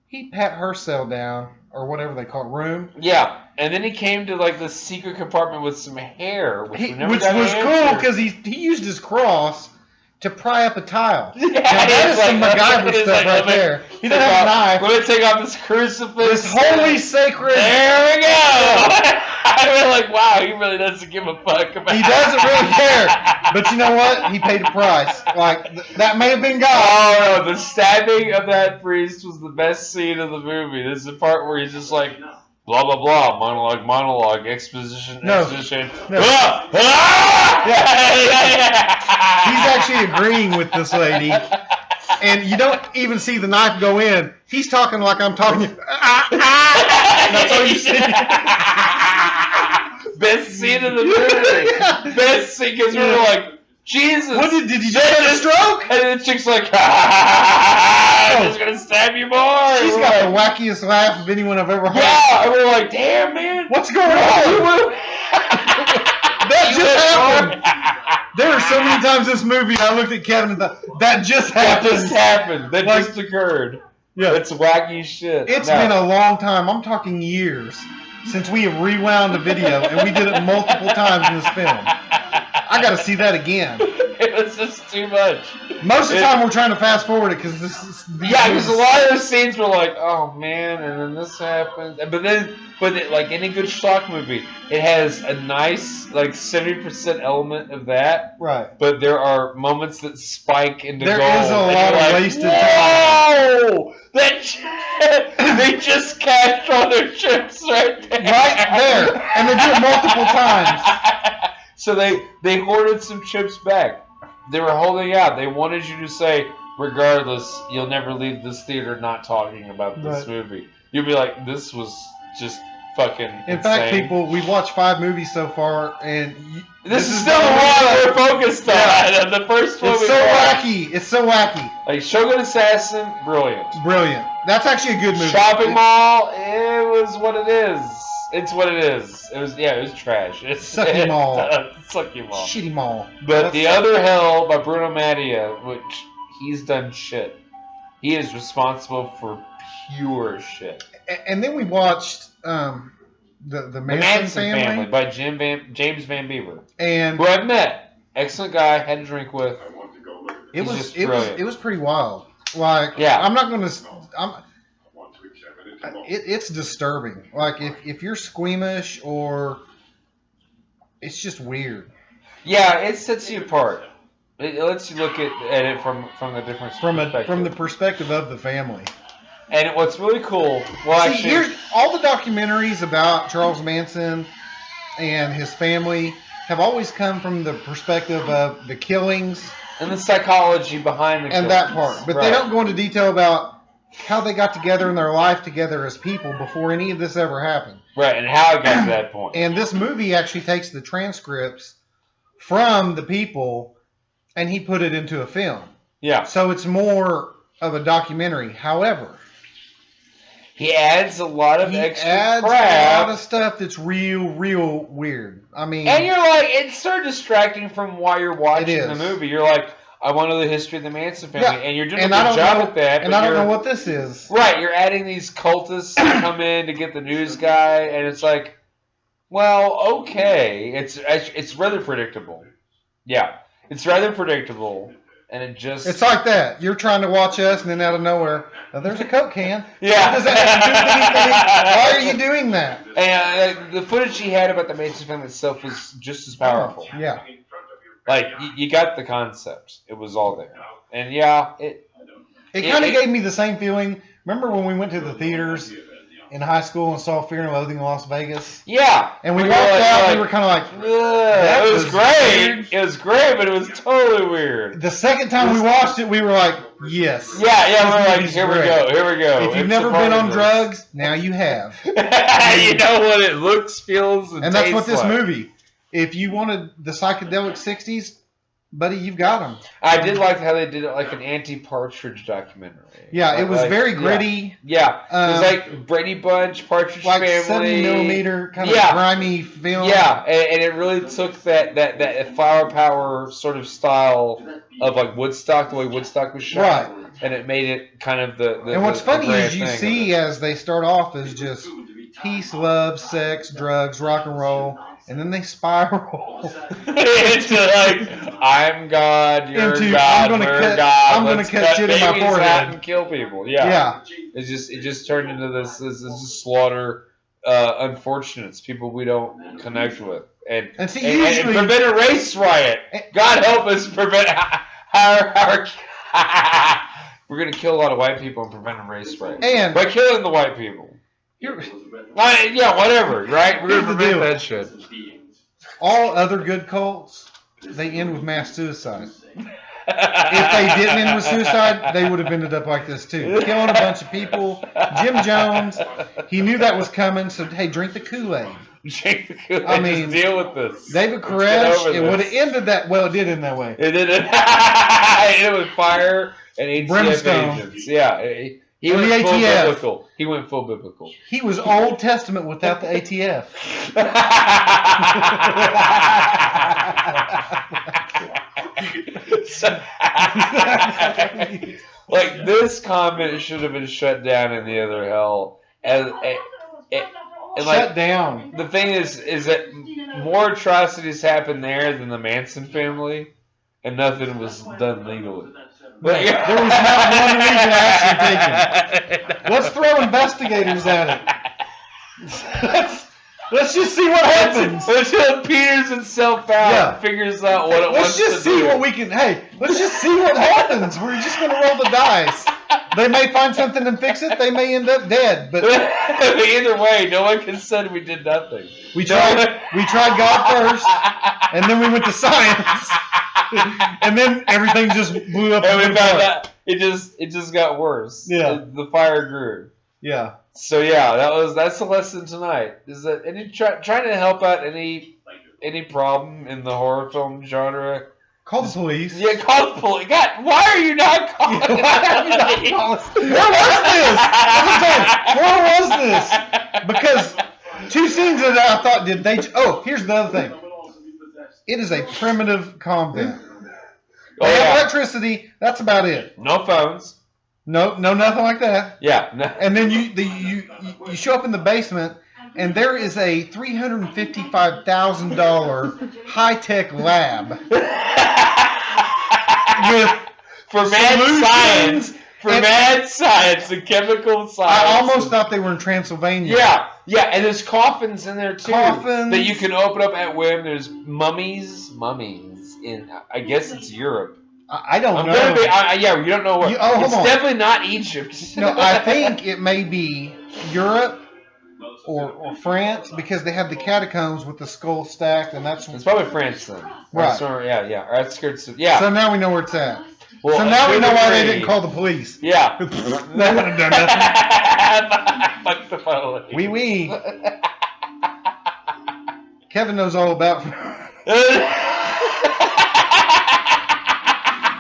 He pat her cell down, or whatever they call it, room. Yeah, and then he came to like the secret compartment with some hair, which was cool because he used his cross to pry up a tile. Yeah, now, that is some MacGyver stuff right there. He doesn't have a knife. Let me take off this crucifix. This holy sacred. There we go. I feel like, wow, he really doesn't give a fuck about. He doesn't really care. But you know what? He paid a price. Like that may have been God. Oh no, the stabbing of that priest was the best scene of the movie. There's the part where he's just like, blah blah blah, monologue, exposition. No. Ah! Ah! He's actually agreeing with this lady, and you don't even see the knife go in. He's talking like I'm talking. That's all you see. Best scene of the movie. Best scene because we were like, Jesus. What did you just get a stroke? And then the chick's like, I'm just gonna stab you more. She's got the wackiest laugh of anyone I've ever heard. Yeah, and we're like, damn man, what's going on? That just happened. There were so many times this movie I looked at Kevin and thought, that just happened. That just happened. That just occurred. Yeah. It's wacky shit. It's been a long time. I'm talking years since we have rewound a video, and we did it multiple times in this film. I got to see that again. It was just too much. Most of the time, we're trying to fast forward it because this is. Yeah, because a lot of those scenes were like, oh man, and then this happens. But like any good shock movie, it has a nice like 70% element of that. Right. But there are moments that spike into gold. There is a lot of wasted time. Whoa! They just cashed all their chips right there. Right there, and they do it multiple times. So they hoarded some chips back. They were holding out. They wanted you to say, regardless, you'll never leave this theater not talking about this movie. You'll be like, this was just fucking In fact, people, we've watched 5 movies so far, and this is still the one we're focused on. Yeah. The first one. It's so wacky. It's so wacky. Like Shogun Assassin, brilliant. Brilliant. That's actually a good movie. Shopping Mall, it was what it is. It's what it is. It was trash. It's Sucky Mall. Sucky Mall. Shitty Mall. But The Other Hell by Bruno Mattia, which he's done shit. He is responsible for pure shit. And then we watched the Manson family by James Van Beaver, and who I've met. Excellent guy. Had to drink with. It was pretty wild. Like, yeah. I'm not going to. It's disturbing. Like if you're squeamish or it's just weird. Yeah, it sets you apart. It lets you look at it from the different perspective. From the perspective of the family. And what's really cool, here's all the documentaries about Charles Manson and his family have always come from the perspective of the killings and the psychology behind the killings. And that part. But they don't go into detail about how they got together in their life together as people before any of this ever happened. Right, and how it got to that point. And this movie actually takes the transcripts from the people and he put it into a film. Yeah. So it's more of a documentary. However, he adds a lot of extra crap. A lot of stuff that's real weird. I mean, and you're like, it's so distracting from why you're watching the movie. You're like, I want to know the history of the Manson family, and you're doing a good job at that. And I don't know what this is. Right, you're adding these cultists to come in to get the news guy, and it's like, Well, okay. It's rather predictable. Yeah, it's rather predictable, and it just It's like that. You're trying to watch us, and then out of nowhere, oh, there's a Coke can. yeah. Does that have to do with anything? Why are you doing that? And the footage he had about the Manson family itself was just as powerful. Yeah. Like you got the concept. It was all there, and yeah, It kind of gave me the same feeling. Remember when we went to the theaters in high school and saw Fear and Loathing in Las Vegas? yeah. And we were walked out, like, we were kind of like, "Ugh, it was great. weird." It was great, but it was totally weird. the second time we watched it, we were like, yes. Yeah, This we're like, movie's here we great. go, here we go. If you've It's never a part been of on this. drugs, now you have. You know what it looks, feels, and And that's what tastes this like. movie. If you wanted the psychedelic 60s, buddy, you've got them. I did like how they did it like an anti-Partridge documentary. Yeah, it was Like, very yeah. gritty. Yeah, it was like Brady Bunch, Partridge Like Family, 70mm kind of Yeah. grimy film. Yeah, and it really took that flower power sort of style of like Woodstock, the way Woodstock was shot, Right. and it made it kind of the. And what's the funny grand is you thing of see it. as they start off as just peace, love, sex, drugs, rock and roll, and then they spiral into like I'm God, you're Into, God, I'm gonna we're cut- God. I'm gonna let's cut shit in my babies out forehead. and kill people. Yeah. Yeah. It just turned into this just slaughter unfortunates, people we don't connect with, and And see, and usually prevent a race riot. God help us prevent our we're gonna kill a lot of white people and prevent a race riot And- by killing the white people. you're, Yeah, whatever, right? We're Here's gonna the prevent deal. that shit. all other good cults, they end with mass suicide. If they didn't end with suicide, they would have ended up like this too. Killing a bunch of people. Jim Jones, he knew that was coming, so hey, drink the Kool-Aid. I mean, just deal with this. David Let's get Koresh, over it would this. have ended that, well, it did end that way. It did it. It ended with fire and ATF Brimstone. agents. Yeah, he And went the full ATF. biblical. He went full biblical. He was Old Testament without the ATF. Like this comment should have been shut down in the other hell. And Shut like down. the thing is that more atrocities happened there than the Manson family, and nothing was done legally. Right. There was not one legal action taken. Let's throw investigators at it. Let's just see what happens. Until Peters himself out Yeah. and figures out what it Let's wants just to see do. what we can. Hey, let's just see what happens. We're just gonna roll the dice. They may find something and fix it. They may end up dead. But Either way, no one can say we did nothing. we tried God first, and then we went to science, and then everything just blew up. And we and found apart. out it just got worse. Yeah. The fire grew. Yeah. So yeah, that's the lesson tonight. Is that trying to help out any problem in the horror film genre. Call the police. Yeah, call the police. God, why are you not calling? Why are you not calling? Where was this? Where was this? Because two scenes that I thought did they? Oh, here's the other thing. It is a primitive convent. Oh, They have yeah. electricity. That's about it. No phones. No, nothing like that. Yeah. No. And then you show up in the basement, and there is a $355,000 high-tech lab with For mad solutions science. For and- mad science and chemical science. I almost thought they were in Transylvania. Yeah, and there's coffins in there too. Coffins. That you can open up at whim. There's mummies in, I guess it's Europe. I don't I'm know. gonna be, yeah, you don't know what. Hold it's on. definitely not Egypt. No, I think it may be Europe or France because they have the catacombs with the skull stacked, and that's It's probably France then. Right. Or, yeah. Or outskirts. Yeah. So now we know where it's at. Well, So now we know why they agree. didn't call the police. Yeah. They wouldn't have done nothing. Fuck the police. Wee. Kevin knows all about.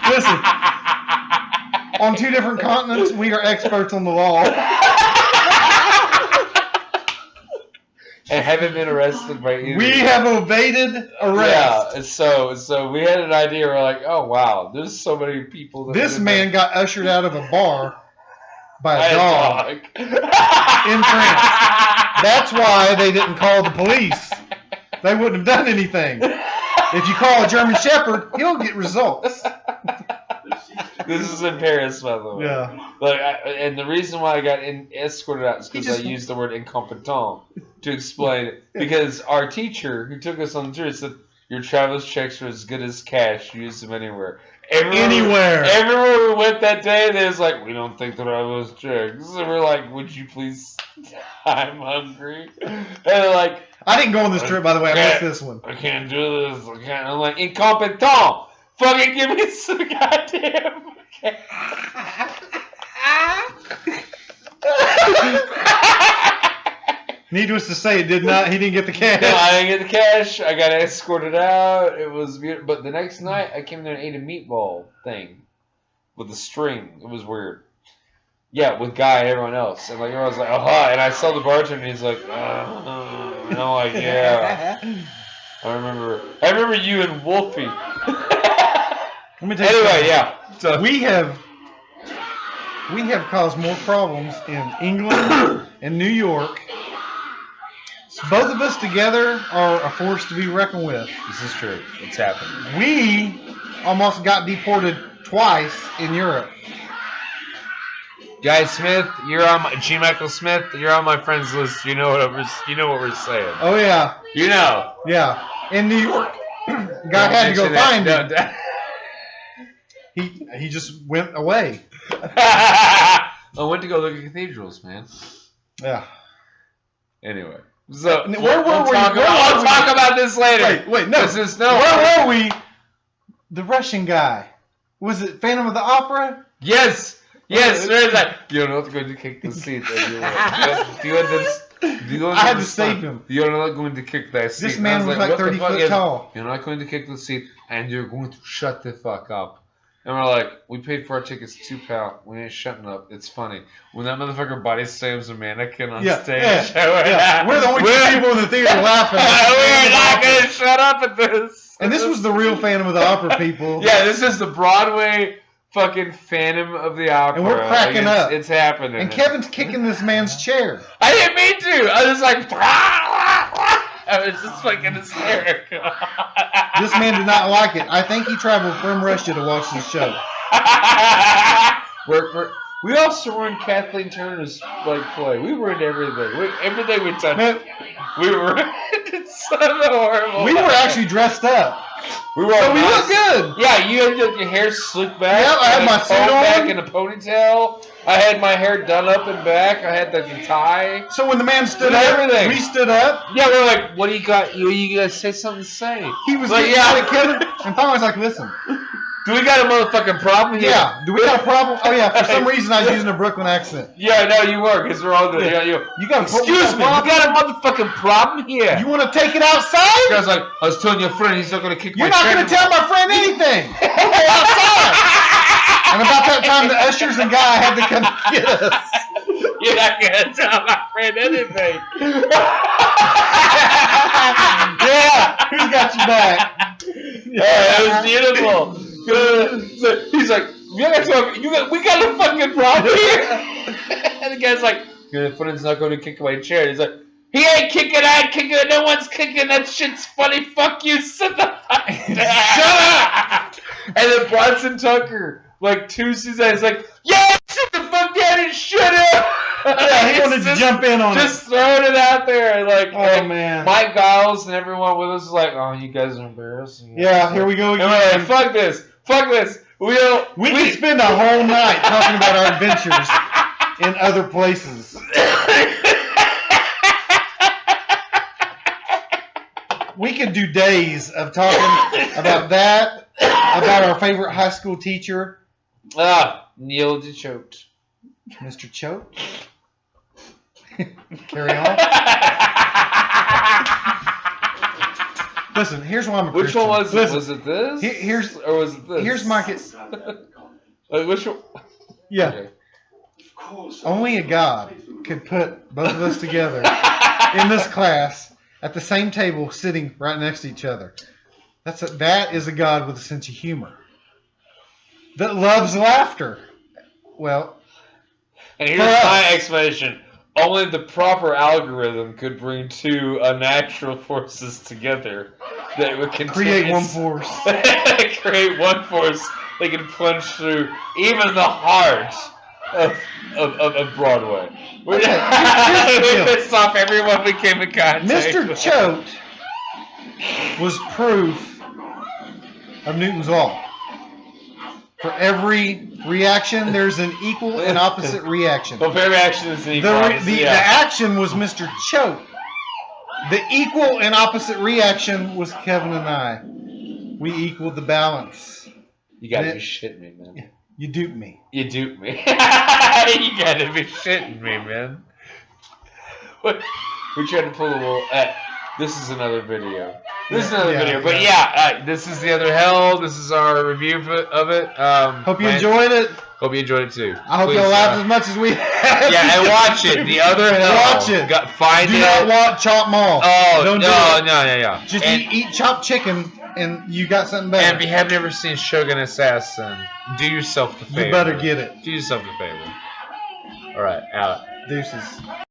Listen, on two different continents, we are experts on the law. And haven't been arrested by either. We have evaded arrest. Yeah, so we had an idea. We're like, oh wow, there's so many people. That This man got ushered out of a bar by by a dog. in In France. That's why they didn't call the police. They wouldn't have done anything. If you call a German Shepherd, he'll get results. This is in Paris, by the way. Yeah. And the reason why I got escorted out is because I used the word incompetent to explain it. Because our teacher, who took us on the tour, said, your traveler's checks are as good as cash. Use them anywhere. Everywhere we went that day, they was like, we don't think that I was checks. So we're like, would you please? I'm hungry. And they're like, I didn't go on this trip, by the way. I missed this one. I can't do this. I can't. I'm like, incompetent. Fucking give me some goddamn. Needless to say, he didn't get the cash. No, I didn't get the cash. I got escorted out. It was beautiful. But the next night, I came there and ate a meatball thing with a string. It was weird. Yeah, with Guy and everyone else. And like everyone was like, oh, hi. And I saw the bartender and he's like, and I'm like, yeah. I remember you and Wolfie. Let me tell you anyway, yeah. So we have caused more problems in England and New York. Both of us together are a force to be reckoned with. This is true. It's happened. We almost got deported twice in Europe. Guy Smith, you're on G. Michael Smith. You're on my friends list. You know what we're saying. Oh yeah. You know. Yeah. In New York, guy had to go find him. He just went away. I went to go look at cathedrals, man. Yeah. Anyway, so where were we? I'll talk about this later. Wait, no. Where were we? The Russian guy. Was it Phantom of the Opera? Yes. Yes, there is that. You're not going to kick the seat. I had to save him. You're not going to kick that seat. This man was like 30 foot tall. You're not going to kick the seat, and you're going to shut the fuck up. And we're like, we paid for our tickets £2. We ain't shutting up. It's funny. When that motherfucker body slams a mannequin on stage. Yeah. We're the only two people in the theater laughing. We're not going to shut up at this. And this was the real Phantom of the Opera people. Yeah, this is the Broadway fucking Phantom of the Opera. And we're cracking up. It's happening. And Kevin's kicking this man's chair. I didn't mean to. I was like, I was just fucking hysterical. This man did not like it. I think he traveled from Russia to watch this show. We also were in Kathleen Turner's play. We were in everything. Everything we touched. Man, we were. It's so horrible. We were actually dressed up. We look good. Yeah, you had your hair slicked back. Yeah, I had my suit on. Back in a ponytail. I had my hair done up and back. I had the tie. So when the man stood up, we stood up. Yeah, we're like, what do you got? You got to say something to say. He was like, yeah. Kevin. And finally I was like, listen. Do we got a motherfucking problem here? Yeah. Do we got a problem? Oh, yeah. For some reason, I was using a Brooklyn accent. Yeah, no, you were, because we're all good. Yeah. You got excuse me, we got a motherfucking problem here. You want to take it outside? I was like, I was telling your friend he's not going to kick my chair. You're not going to tell my friend anything. Okay, outside. And about that time, the ushers and guy had to come get us. You're not going to tell my friend anything. Yeah, who's got your back? Yeah, it was beautiful. So he's like, we got a fucking problem here. And the guy's like, your friend's not going to kick my chair. He's like, he ain't kicking, I ain't kicking, no one's kicking, that shit's funny, fuck you, sit the fuck down. Shut up! And then Bronson Tucker, like 2 seasons, he's like, yeah, sit the fuck down and shut up! Yeah, he wanted to jump in on just throwing it out there. Like, man. Mike Giles and everyone with us is like, oh, you guys are embarrassing. Yeah, here we go again. And we're like, fuck this. We could spend a whole night talking about our adventures in other places. We could do days of talking about that, about our favorite high school teacher. Neil DeChote. Mr. Choate. Carry on. Listen, here's why I'm a Which Christian. one was it? Listen, was it this? Or was it this? Here's my... which one? Yeah. Okay. Only a God could put both of us together in this class at the same table sitting right next to each other. That is a God with a sense of humor. That loves laughter. Well... And here's my explanation. only the proper algorithm could bring two unnatural forces together that would Create one force. create one force that can plunge through even the heart of Broadway. We pissed off everyone we came in contact Mr. with. Choate was proof of Newton's law. For every reaction, there's an equal and opposite reaction. Well, every action is an equal opposite, The action was Mr. Choate. The equal and opposite reaction was Kevin and I. We equaled the balance. You gotta be shitting me, man. You duped me. You duped me. You gotta be shitting me, man. What? We tried to pull a little. This is another video. This is another video. But this is The Other Hell. This is our review of it. Hope you enjoyed it. Hope you enjoyed it too. I hope you'll laugh as much as we have. Yeah, and watch it. The Other Hell. Watch it. Find Do it. not watch Chop Mall. Oh, Don't no. Just and, eat chopped chicken, and you got something better. And if you have never seen Shogun Assassin, do yourself the favor. You better get it. Do yourself the favor. All right, out. Deuces.